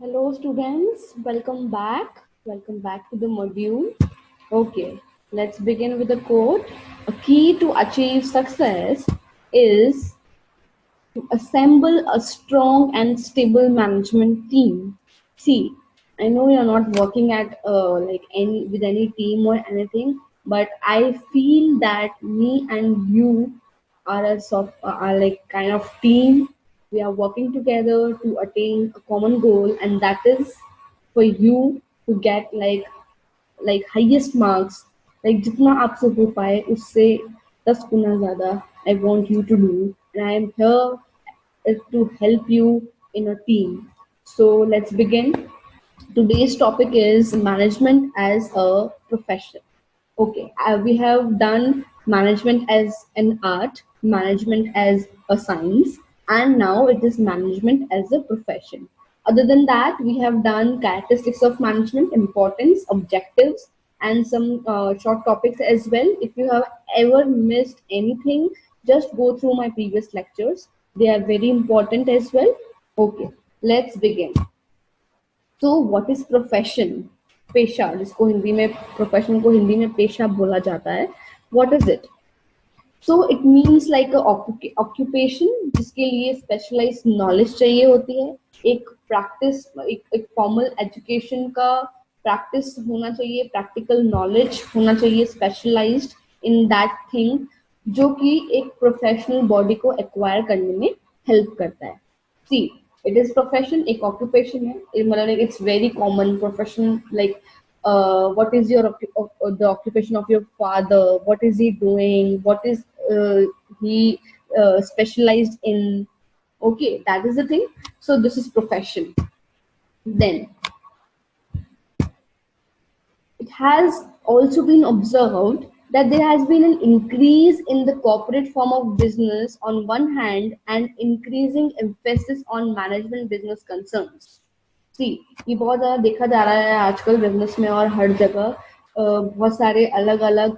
Hello students, welcome back. Welcome back to the module. Okay, let's begin with the quote. A key to achieve success is to assemble a strong and stable management team. See, I know you're not working at like any with any team or anything, but I feel that me and you are like kind of team. We are working together to attain a common goal, and that is for you to get like highest marks, like जितना आपसे हो पाए उससे 10 गुना ज़्यादा I want you to do, and I am here to help you in a team. So let's begin. Today's topic is management as a profession. Okay, we have done management as an art, management as a science, and now it is management as a profession. Other than that, we have done characteristics of management, importance, objectives, and some short topics as well. If you have ever missed anything, just go through my previous lectures. They are very important as well. Okay, let's begin. तो what is profession, पेशा जिसको हिंदी में profession को हिंदी में पेशा बोला जाता है, what is it? So it means like occupation जिसके लिए स्पेशलाइज नॉलेज चाहिए होती है, एक प्रैक्टिस, एक फॉर्मल एजुकेशन का प्रैक्टिस होना चाहिए, प्रैक्टिकल नॉलेज होना चाहिए स्पेशलाइज्ड इन दैट थिंग, जो कि एक प्रोफेशनल बॉडी को एक्वायर करने में हेल्प करता है. सी, it is profession, एक occupation है, मतलब like it's very common profession, like what is the occupation of your father, what is he doing, what is he specialized in. Okay, that is the thing. So this is profession. Then it has also been observed that there has been an increase in the corporate form of business on one hand and increasing emphasis on management business concerns. सी, ये बहुत ज़्यादा देखा जा रहा है आजकल business में और हर जगह बहुत सारे अलग अलग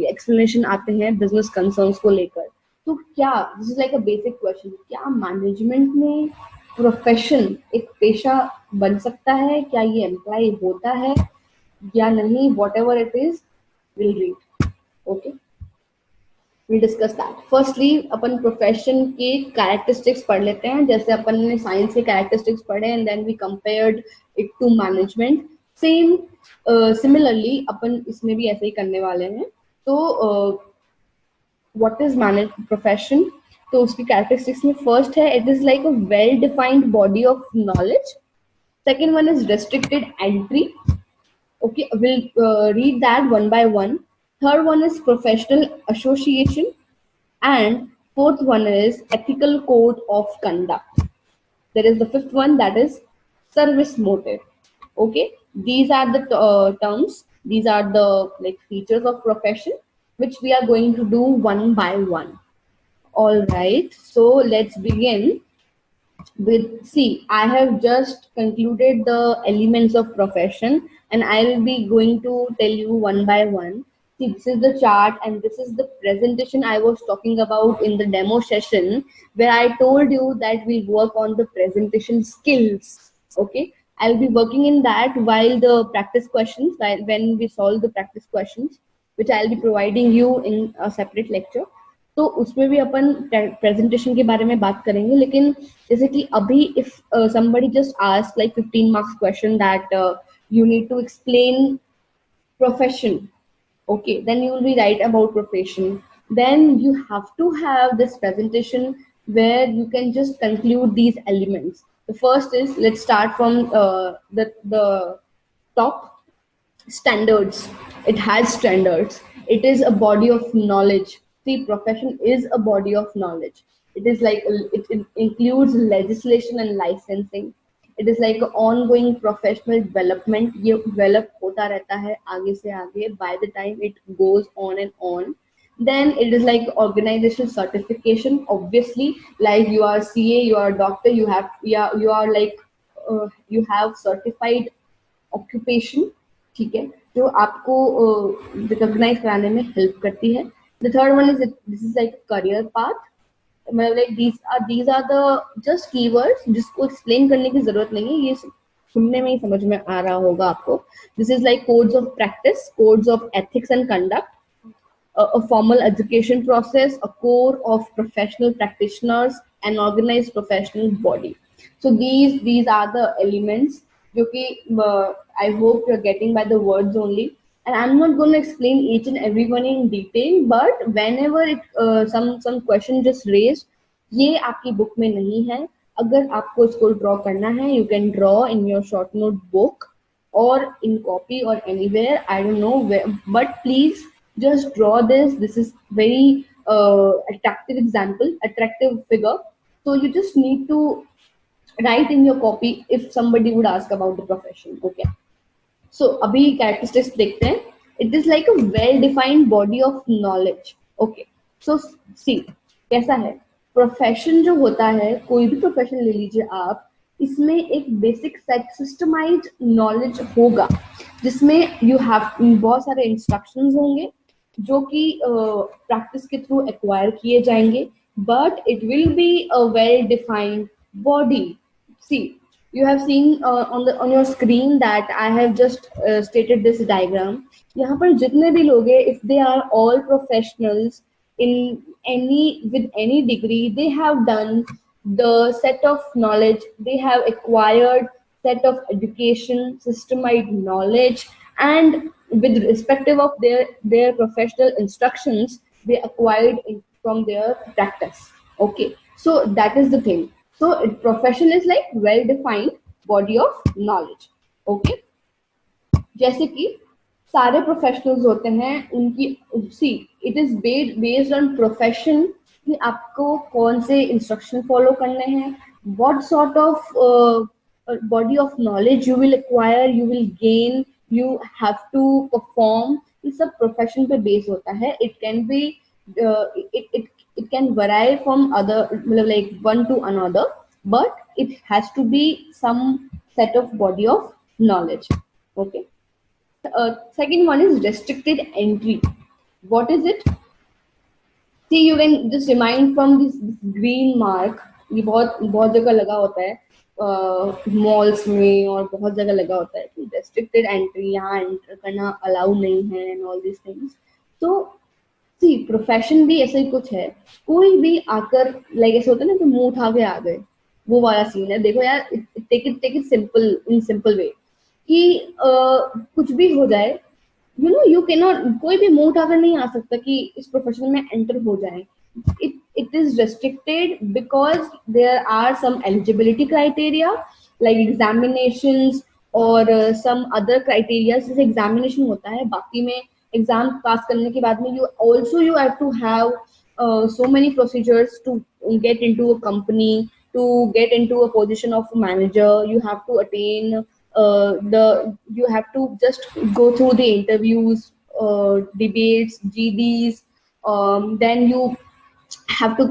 एक्सप्लेनेशन आते हैं बिजनेस कंसर्न्स को लेकर. तो क्या this is like a basic question, क्या मैनेजमेंट में प्रोफेशन एक पेशा बन सकता है? क्या ये एम्प्लॉय होता है या नहीं? What ever it is, will read. Okay, we'll discuss that. Firstly, upon profession के कैरेक्टरिस्टिक्स पढ़ लेते हैं. जैसे अपन ने साइंस के कैरेक्टरिस्टिक्स पढ़े and then we compared it to management. Same similarly अपन इसमें भी ऐसे ही करने वाले हैं. तो व्हाट इज मैनेज प्रोफेशन? तो उसकी कैरेक्टरिस्टिक्स में फर्स्ट है, it is like a well defined body of knowledge. Second one is restricted entry. Okay, we'll read that one by one. Third one is professional association, and fourth one is ethical code of conduct. There is the fifth one, that is service motive. Okay, these are the terms, these are the like features of profession which we are going to do one by one. All right, so let's begin with, see, I have just concluded the elements of profession and I will be going to tell you one by one. See, this is the chart and this is the presentation I was talking about in the demo session, where I told you that we'll work on the presentation skills. Okay, I'll be working in that while the practice questions, when we solve the practice questions, which I'll be providing you in a separate lecture. तो उसमें भी अपन presentation के बारे में बात करेंगे. लेकिन जैसे कि अभी if somebody just ask like 15 marks question that you need to explain profession, okay, then you will be right about profession. Then you have to have this presentation where you can just conclude these elements. The first is, let's start from the top. Standards. It has standards. It is a body of knowledge. See, profession is a body of knowledge. It is like it includes legislation and licensing. It is like ongoing professional development. ये develop होता रहता है आगे से आगे by the time it goes on and on. Then it is like organizational certification. Obviously, like you are CA, you are doctor, you have, yeah, you are like you have certified occupation. ठीक है, जो आपको recognise कराने में help करती है. The third one is, this is like career path. मतलब like these are the just keywords जिसको एक्सप्लेन करने की जरूरत नहीं है, ये सुनने में ही समझ में आ रहा होगा आपको. This is like codes of practice, codes of ethics and conduct, a formal education process, a core of professional practitioners, an organized professional body. So these are the elements जो कि I hope you're getting by the words only. And I'm not going to explain each and every one in detail, but whenever some question just raised, ये आपकी book में नहीं है. अगर आपको इसको ड्रॉ करना है, you can draw in your short note book or in copy or anywhere, I don't know where, but please just draw this. This is very attractive figure. So you just need to write in your copy if somebody would ask about the profession. Okay, so abhi characteristics dekhte hain. It is like a well defined body of knowledge. Okay, so see कैसा है profession जो होता है, कोई भी profession ले लीजिए आप, इसमें एक बेसिक सेट सिस्टमाइज नॉलेज होगा जिसमें यू हैव बहुत सारे इंस्ट्रक्शंस होंगे जो कि प्रैक्टिस के थ्रू एक्वायर किए जाएंगे, but it will be a well defined body. See you have seen on your screen that I have just stated this diagram. यहाँ पर जितने भी लोग हैं, if they are all professionals in with any degree, they have done the set of knowledge, they have acquired set of education, systemized knowledge, and with respective of their professional instructions, they acquired from their practice. Okay, so that is the thing. So profession is like well defined body of knowledge. Okay, जैसे कि सारे professionals होते हैं उनकी see it is based on profession कि आपको कौन से इंस्ट्रक्शन फॉलो करने हैं, what sort of body of knowledge you will acquire, you will gain, you have to perform. ये सब प्रोफेशन पे बेस होता है. It can be it can vary from other like one to another, but it has to be some set of body of knowledge. Okay, second one is restricted entry. What is it? See, you can just remind from this green mark. ये बहुत बहुत जगह लगा होता है malls में और बहुत जगह लगा होता है कि restricted entry, यहाँ एंटर करना अलाउ नहीं है and all these things. तो सी प्रोफेशन भी ऐसा ही कुछ है. कोई भी आकर लाइक ऐसा होता है ना कि मुंह उठा के आ गए, वो वाला सीन है. देखो यार, take it simple, in simple way कि कुछ भी हो जाए, you know you can not, कोई भी मुंह उठाकर नहीं आ सकता कि इस प्रोफेशन में एंटर हो जाए. it is restricted because there are some eligibility criteria like examinations और some other criteria. जैसे एग्जामिनेशन होता है, बाकी में एग्जाम पास करने के बाद में you have to have so many procedures to get into a company, to get into a position of manager. You have to attain you have to just go through the interviews, debates, GDs, then you have to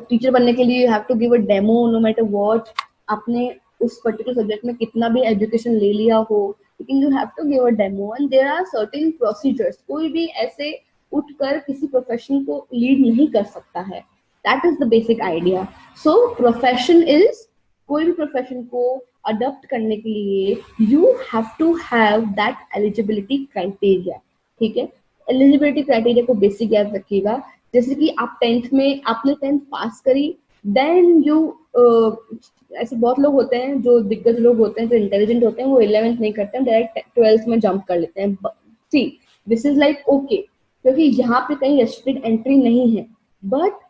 teacher बनने के लिए you have to give a demo no matter what. आपने उस particular subject में कितना भी education ले लिया हो, लेकिन you have to give a demo and there are certain procedures. कोई भी ऐसे उठकर किसी प्रोफेशन को लीड नहीं कर सकता है. That is the basic idea. So profession is, कोई भी प्रोफेशन को अडॉप्ट करने के लिए you have to have that eligibility criteria. ठीक है, एलिजिबिलिटी क्राइटेरिया को बेसिक याद रखिएगा. जैसे कि आप आपने 10th पास करी, देन यू ऐसे बहुत लोग होते हैं जो दिग्गज लोग होते हैं, जो इंटेलिजेंट होते हैं, वो 11th नहीं करते हैं, डायरेक्ट 12th में जंप कर लेते हैं. See this is like okay, क्योंकि यहाँ पे कहीं रेस्ट्रिक्टेड एंट्री नहीं है. बट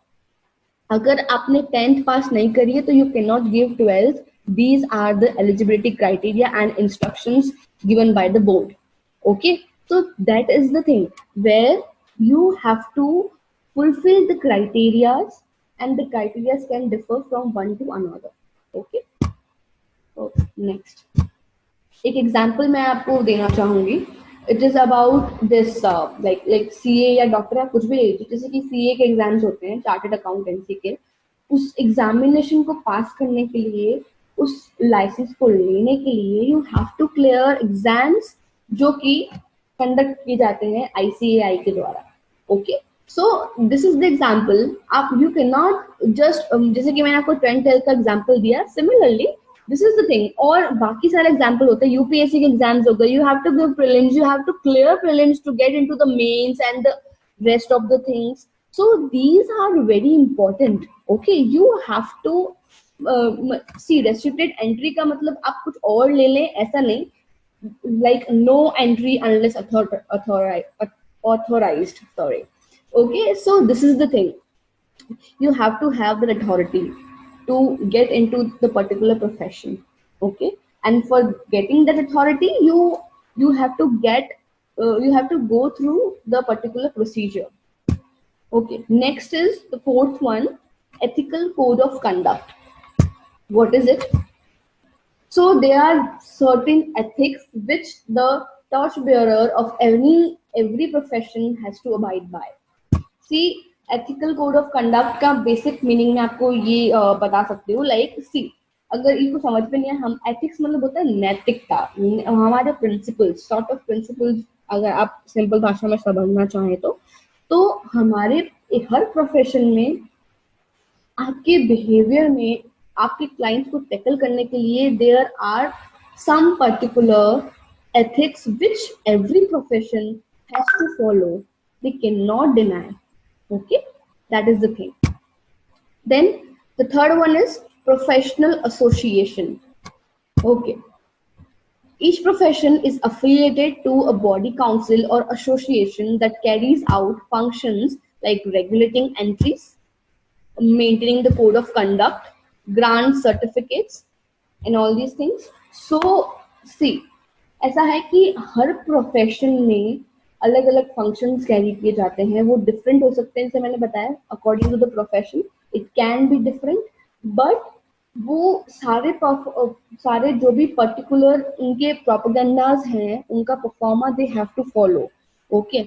अगर आपने 10th पास नहीं करी है तो you can not give 12th. These are the eligibility criteria and instructions given by the board. Okay, so that is the thing where you have to fulfill the criteria, and the criteria can differ from one to another. Okay, so next एक example मैं आपको देना चाहूंगी. It is about this like CA या doctor या कुछ भी ले लीजिए. जैसे कि सीए के एग्जाम्स होते हैं, चार्टर्ड अकाउंटेंसी के, उस एग्जामिनेशन को पास करने के लिए, उस लाइसेंस को लेने के लिए you have to clear exams जो कि कंडक्ट किए जाते हैं ICAI के द्वारा. Okay, so this is the example. आप यू कैन नॉट जस्ट जैसे कि मैंने आपको 10th 12th का एग्जाम्पल दिया, similarly this is the thing. और बाकी सारे एग्जाम्पल होते हैं, यूपीएससी के एग्जाम्स हो गए, you have to give prelims, you have to clear prelims to get into the mains and the rest of the things. So these are very important. Okay, you have to see restricted entry का मतलब आप कुछ और ले लें ऐसा नहीं, like no entry unless authorized, sorry. Okay, so this is the thing, you have to have the authority to get into the particular profession. Okay, and for getting that authority, you have to get you have to go through the particular procedure. Okay, next is the fourth one, ethical code of conduct. What is it? So there are certain ethics which the torchbearer of every profession has to abide by. See, ethical code of conduct का basic meaning मैं आपको ये बता सकती हूँ. Like, see, अगर इसको समझ में नहीं है, हम ethics मतलब होता है नैतिकता, हमारे principles, sort of principles. अगर आप सिंपल भाषा में समझना चाहें तो हमारे हर प्रोफेशन में आपके बिहेवियर में आपके क्लाइंट्स को टैकल करने के लिए there are some particular ethics which every profession has to follow. They cannot deny. Okay, that is the thing. Then the third one is professional association. Okay, each profession is affiliated to a body council or association that carries out functions like regulating entries, maintaining the code of conduct, grant certificates, and all these things. So see, ऐसा है कि हर profession में अलग अलग functions carry किए जाते हैं, वो डिफरेंट हो सकते हैं. जैसे मैंने बताया, according to the profession it can be different, but वो सारे जो भी पर्टिकुलर उनके प्रोपेगेंडाज हैं, उनका proforma they have to follow. Okay,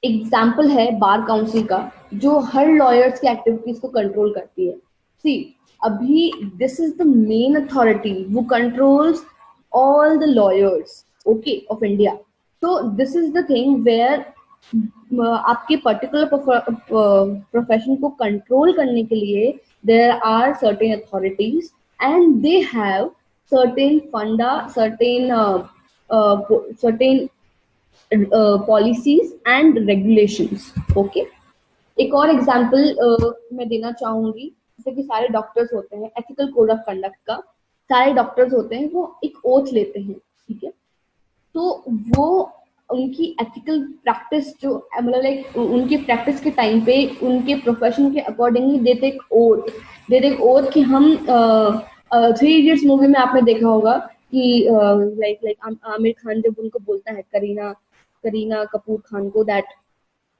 example है बार काउंसिल का, जो हर लॉयर्स की एक्टिविटीज को कंट्रोल करती है. सी, अभी this is the main authority who controls all the lawyers, okay, of India. So this is the thing where आपके पर्टिकुलर प्रोफेशन को कंट्रोल करने के लिए there are certain authorities and they have certain funda, certain policies and regulations. Okay, एक और example मैं देना चाहूंगी. जैसे कि सारे डॉक्टर्स होते हैं, एथिकल कोड ऑफ कंडक्ट का सारे डॉक्टर्स होते हैं, वो एक ओथ लेते हैं. ठीक है, तो वो उनकी एथिकल प्रैक्टिस जो मतलब लाइक उनकी प्रैक्टिस के टाइम पे उनके प्रोफेशन के अकॉर्डिंगली देते एक ओथ कि हम 3 इडियट्स मूवी में आपने देखा होगा कि लाइक आमिर खान जब उनको बोलता है करीना कपूर खान को that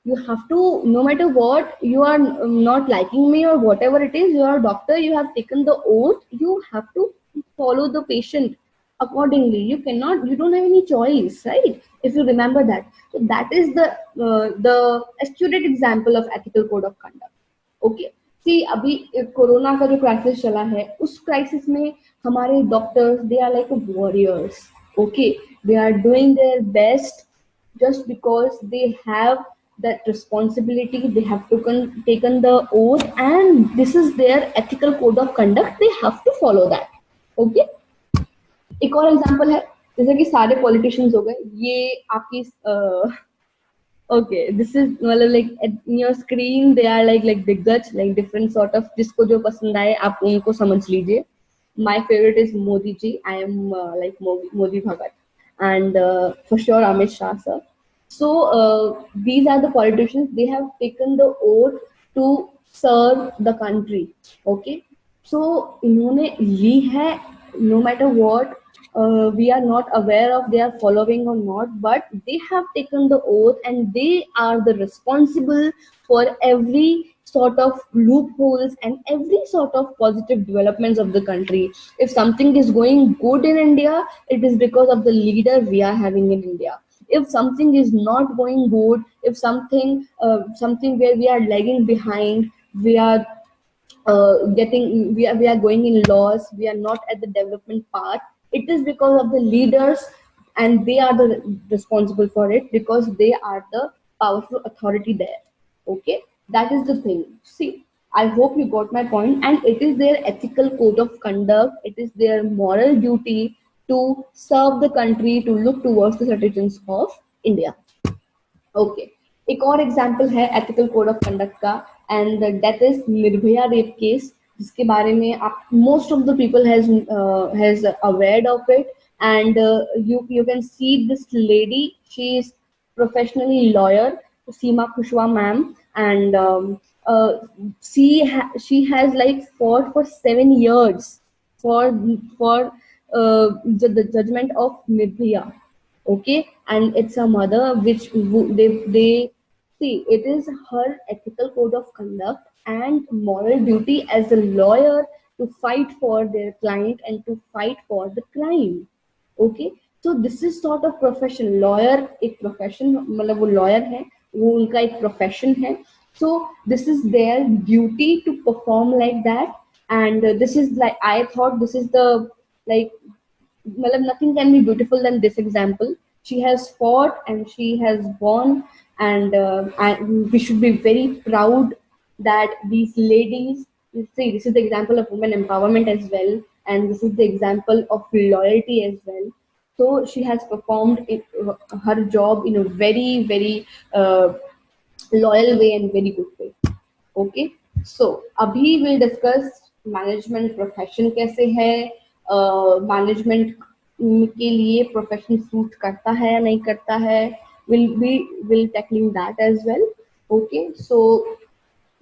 you have to, no matter what, you are not liking me or whatever it is, you are a doctor, you have taken the oath, you have to follow the patient accordingly. You don't have any choice, right? If you remember that. So that is the accurate example of ethical code of conduct. Okay, see, अभी corona का जो crisis चला है, उस crisis में हमारे doctors they are like warriors. Okay, they are doing their best just because they have that responsibility, they have taken the oath, and this is their ethical code of conduct, they have to follow that. Okay, एक और example है, जैसे कि सारे politicians हो गए, ये आपकी okay, this is मतलब like in your screen they are like दिग्गज, like different sort of, जिसको जो पसंद आए आप उनको समझ लीजिए. My favorite is Modi ji. I am like Modi Bhagat, and for sure Amit Shah sir. So these are the politicians, they have taken the oath to serve the country. Okay, so इन्होंने ली है, no matter what we are not aware of they are following or not, but they have taken the oath and they are the responsible for every sort of loopholes and every sort of positive developments of the country. If something is going good in India, it is because of the leader we are having in India. If something is not going good, if something where we are lagging behind, we are we are going in loss, we are not at the development path, it is because of the leaders, and they are the responsible for it, because they are the powerful authority there. Okay, that is the thing. See, I hope you got my point, and it is their ethical code of conduct, it is their moral duty to serve the country, to look towards the citizens of India. Okay, एक और example है ethical code of conduct का, and that is Nirbhaya rape case, जिसके बारे में आप most of the people has अवेयर्ड of it, and you can see this lady, she is professionally lawyer, Seema Kushwaha ma'am, and she has like fought for 7 years for for the judgment of Nirbhaya. Okay, and it's a mother which they see, it is her ethical code of conduct and moral duty as a lawyer to fight for their client and to fight for the crime. Okay, so this is sort of profession, lawyer एक profession, मतलब वो lawyer है, वो उनका एक profession है, so this is their duty to perform like that. And this is like, I thought this is the like, मतलब nothing can be beautiful than this example. She has fought and she has won, and we should be very proud that these ladies, you see, this is the example of women empowerment as well, and this is the example of loyalty as well. So she has performed her job in a very, very loyal way and very good way. Okay, so अभी will discuss management profession कैसे है, management के लिए profession suit करता है या नहीं करता है, will tackling that as well. Okay, so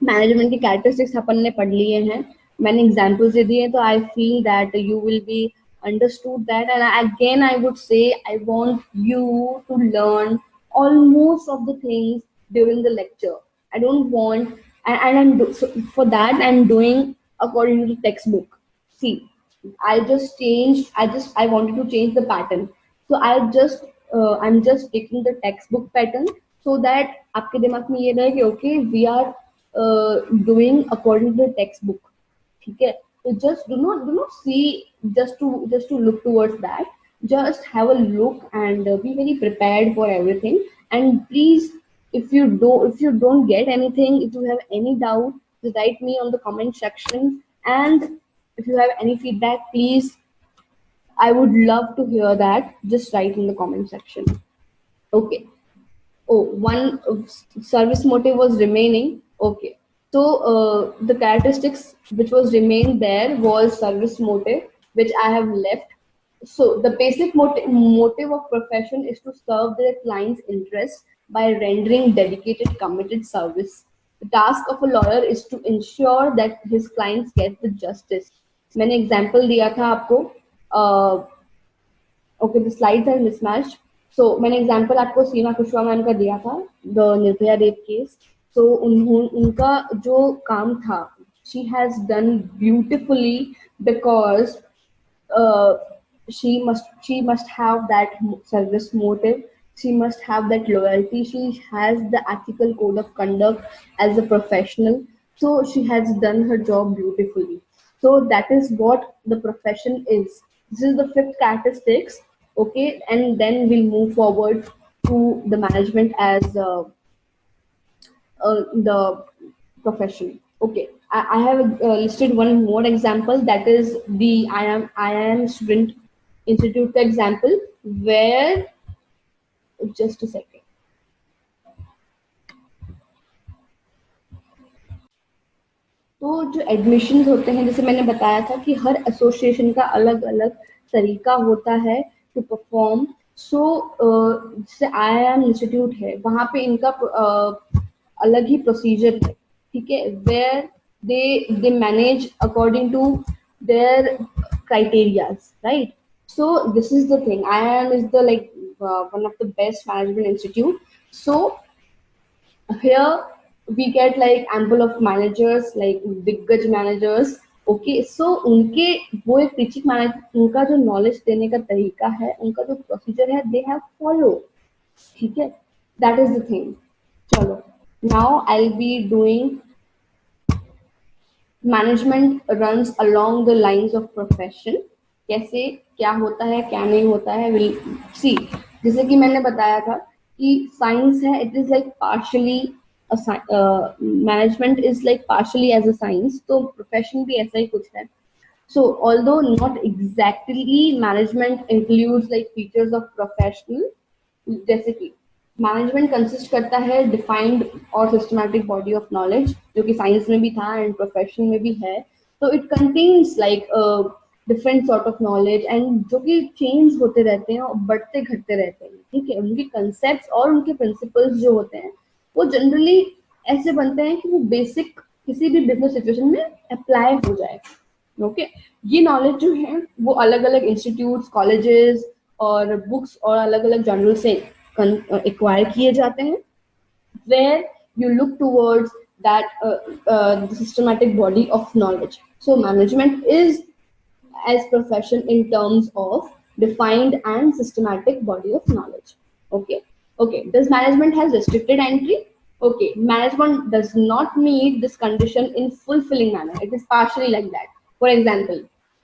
management की कैरेक्टरिस्टिक्स अपन ने पढ़ लिए हैं, मैंने एग्जांपल्स दे दिए, तो I feel that you will be understood that. And again I would say, I want you to learn almost of the things during the lecture. I don't want, and so for that I'm doing according to the textbook. See, I wanted to change the pattern, so I'm just taking the textbook pattern so that आपके दिमाग में ये रहे कि okay, we are doing according to the textbook. ठीक है, so just do not see just to look towards that, just have a look and be very prepared for everything. And please, if you don't get anything, if you have any doubt, just write me on the comment section, and if you have any feedback, please, I would love to hear that. Just write in the comment section. Okay. Oh, one service motive was remaining. Okay, so the characteristics which was remained there was service motive, which I have left. So the basic motive of profession is to serve their client's interest by rendering dedicated, committed service. The task of a lawyer is to ensure that his clients get the justice. मैंने example दिया था आपको. Okay, the slides are mismatched. So मैंने example आपको सीमा Kushwaha ma'am का दिया था, the Nirbhaya rape case. So उनका जो काम था, she has done beautifully, because she must have that service motive, she must have that loyalty, she has the ethical code of conduct as a professional, so she has done her job beautifully. So that is what the profession is. This is the 5th characteristics. Okay, and then we'll move forward to the management as the profession. Okay, I have listed one more example, that is the IIM Student Institute example, where, just a second. तो जो admission होते हैं, जैसे मैंने बताया था कि हर association का अलग अलग तरीका होता है टू परफॉर्म. सो जैसे IIM इंस्टीट्यूट है, वहाँ पे इनका अलग ही प्रोसीजर है, ठीक है, where they manage according to their criterias, right. So this is the thing, IIM is the like one of the best management institute. So here we get like ample of managers, like दिग्गज managers. Okay, so उनके वो एक teaching manage, उनका जो knowledge देने का तरीका है, उनका जो प्रोसीजर है, they have follow. ठीक है, that is the thing. चलो, now I'll be doing management runs along the lines of profession. कैसे क्या होता है क्या नहीं होता है, विल सी. जैसे कि मैंने बताया था कि साइंस है, it is like partially management is like partially as a science, तो प्रोफेशन भी ऐसा ही कुछ है. So although not exactly, management includes like features of professional, जैसे कि मैनेजमेंट कंसिस्ट करता है डिफाइंड और सिस्टमैटिक बॉडी ऑफ नॉलेज, जो कि साइंस में भी था एंड प्रोफेशन में भी है. तो it contains like different sort of knowledge and जो कि चेंज होते रहते हैं और बढ़ते घटते रहते हैं. ठीक है, उनके कंसेप्ट और उनके प्रिंसिपल्स जो होते हैं वो जनरली ऐसे बनते हैं कि वो बेसिक किसी भी बिजनेस सिचुएशन में अप्लाई हो जाए. ओके, ये नॉलेज जो है वो अलग अलग इंस्टीट्यूट्स, कॉलेजेस और बुक्स और अलग अलग जर्नल से एक्वायर किए जाते हैं, where you look towards that the systematic body of knowledge. So management is as profession in terms of defined and systematic body of knowledge. Okay, okay, does management has restricted entry? Okay, management does not meet this condition in fulfilling manner, it is partially like that. For example,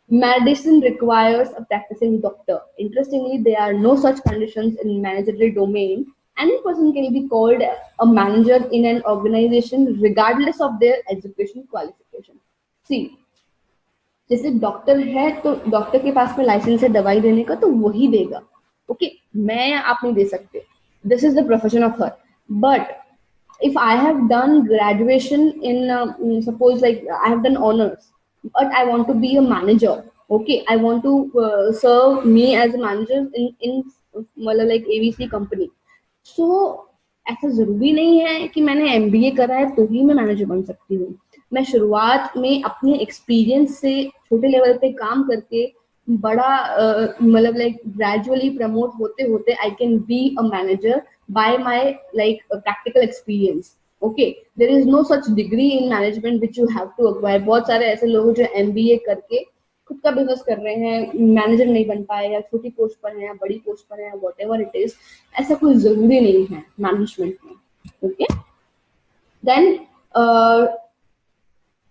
medicine requires a practicing doctor. Interestingly, there are no such conditions in managerial domain. Any person can be called a manager in an organization regardless of their education qualification. See, जैसे doctor है तो doctor के पास में licence है दवाई देने का, तो वही देगा. ओके, मैं या आप नहीं दे सकते. This is the profession of her. But if I have done graduation in suppose like I have done honors, but I want to be a manager. Okay, I want to serve me as a manager in मतलब like ABC company. So ऐसा जरूरी नहीं है कि मैंने MBA करा है तो ही मैं मैनेजर बन सकती हूँ. मैं शुरुआत में अपने एक्सपीरियंस से छोटे लेवल पे काम करके बड़ा मतलब लाइक ग्रेजुअली प्रमोट होते होते I can be a manager by my like practical experience. Okay, there is no such degree in management which you have to acquire. बहुत सारे ऐसे लोग जो MBA करके खुद का बिजनेस कर रहे हैं, मैनेजर नहीं बन पाए या छोटी पोस्ट पर हैं या बड़ी पोस्ट पर हैं, वॉट एवर इट इज, ऐसा कोई जरूरी नहीं है मैनेजमेंट में. ओके, देन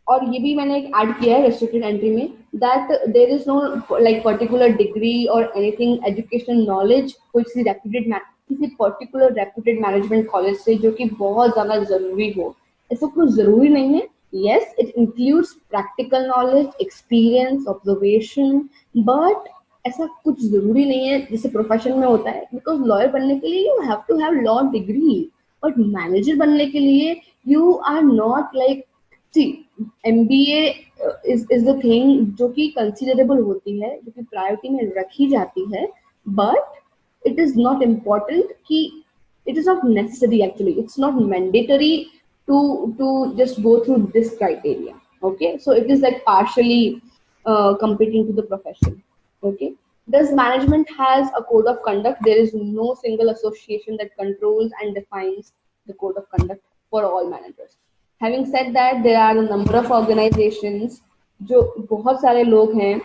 और ये भी मैंने एक ऐड किया है रेस्ट्रिक्टेड एंट्री में, that there is no like particular degree और एनीथिंग एजुकेशनल नॉलेज किसी रेप्यूटेड किसी पर्टिकुलर रेप्यूटेड मैनेजमेंट कॉलेज से जो कि बहुत ज्यादा जरूरी हो. ऐसा कुछ जरूरी नहीं है. Yes, it includes practical knowledge, experience, observation, but ऐसा कुछ जरूरी नहीं है जैसे प्रोफेशन में होता है. बिकॉज लॉयर बनने के लिए you have to have law degree, but manager बनने के लिए you are not like, see MBA is the thing जो कि कंसिडरेबल होती है, जो कि प्रायोरिटी में रखी जाती है, but it is not important कि it is not necessary actually, it's not mandatory to just go through this criteria. Okay, so it is like partially competing to the profession. Okay, does management has a code of conduct? There is no single association that controls and defines the code of conduct for all managers. Having said that, there are a number of organizations, जो बहुत सारे लोग हैं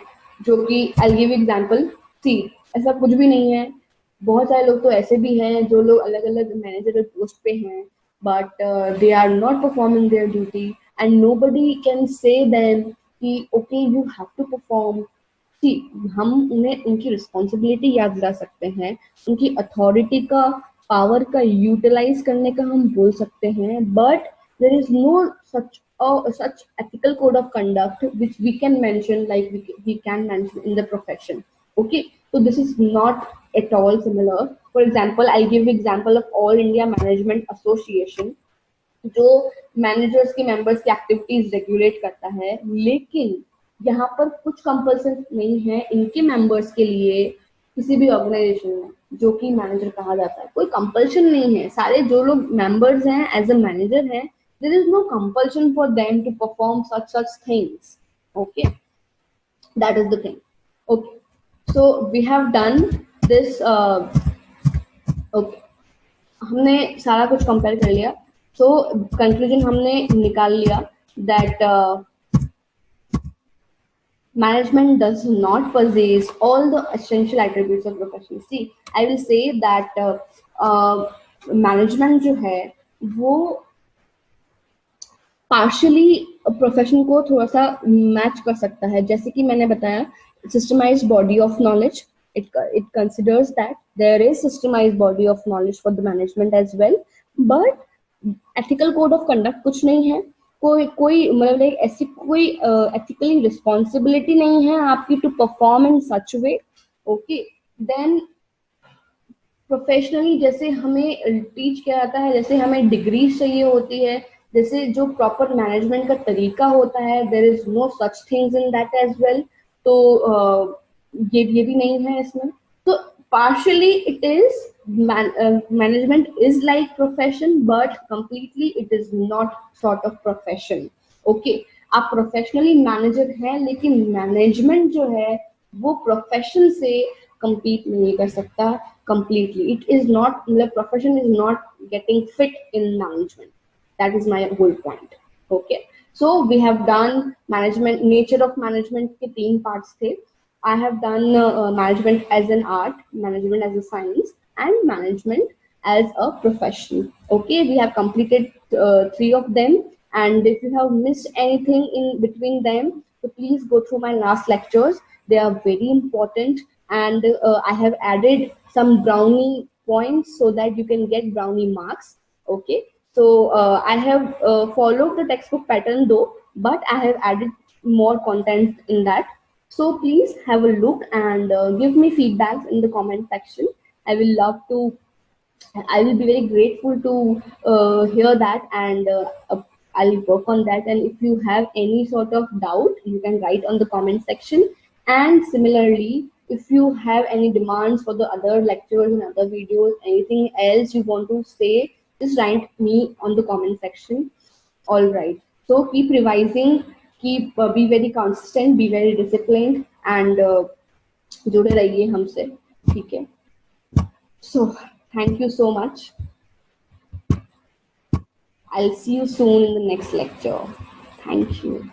जो कि I'll give example. See, ऐसा कुछ भी नहीं है. बहुत सारे लोग तो ऐसे भी हैं जो लोग अलग अलग मैनेजरल पोस्ट पे हैं, but they are not performing their duty and nobody can say them कि okay you have to perform. See, हम उन्हें उनकी रिस्पॉन्सिबिलिटी याद दिला सकते हैं, उनकी अथॉरिटी का, पावर का यूटिलाइज करने का हम बोल सकते हैं, but there is no such ethical code of conduct which we can mention like we can mention in the profession. Okay, so this is not at all similar. For example, I'll give example of All India Management Association, जो managers की members की activities regulate करता है, लेकिन यहाँ पर कुछ compulsion नहीं है इनके मेंबर्स के लिए किसी भी ऑर्गेनाइजेशन में जो कि मैनेजर कहा जाता है. कोई कंपल्शन नहीं है. सारे जो लोग मेंबर्स हैं एज अ मैनेजर हैं, there is no compulsion for them to perform such things. Okay, that is the thing. Okay, so we have done this. Okay, हमने सारा कुछ कंपेयर कर लिया. So conclusion हमने निकाल लिया that management does not possess all the essential attributes of profession. See, I will say that management जो है वो पार्शली प्रोफेशन को थोड़ा सा मैच कर सकता है. जैसे कि मैंने बताया, systemised body of knowledge, it considers that there is systemized body of knowledge for the management as well, but ethical code of conduct कुछ नहीं है, कोई कोई मतलब like ऐसी कोई ethically responsibility नहीं है आपकी to perform in such way. Okay, then professionally जैसे हमें टीच किया जाता है, जैसे हमें डिग्रीज चाहिए होती है, जैसे जो प्रॉपर मैनेजमेंट का तरीका होता है, there is no such things in that as well. तो ये भी नहीं है इसमें. तो partially it is management is like profession, but completely it is not sort of profession. Okay, आप प्रोफेशनली मैनेजर हैं, लेकिन मैनेजमेंट जो है वो प्रोफेशन से compete नहीं कर सकता completely. It is not, the profession is not getting fit in management. That is my whole point. Okay, so we have done management, nature of management के 3 parts थे. I have done management as an art, management as a science, and management as a profession. Okay, we have completed 3 of them, and if you have missed anything in between them, so please go through my last lectures. They are very important, and I have added some brownie points so that you can get brownie marks. Okay, so I have followed the textbook pattern though, but I have added more content in that. So please have a look and give me feedbacks in the comment section. I will love to, I will be very grateful to hear that, and I'll work on that. And if you have any sort of doubt, you can write on the comment section. And similarly, if you have any demands for the other lectures and other videos, anything else you want to say, just write me on the comment section. All right. So keep revising, keep be very consistent, be very disciplined, and जुड़े रहिए हमसे, ठीक है? So thank you so much. I'll see you soon in the next lecture. Thank you.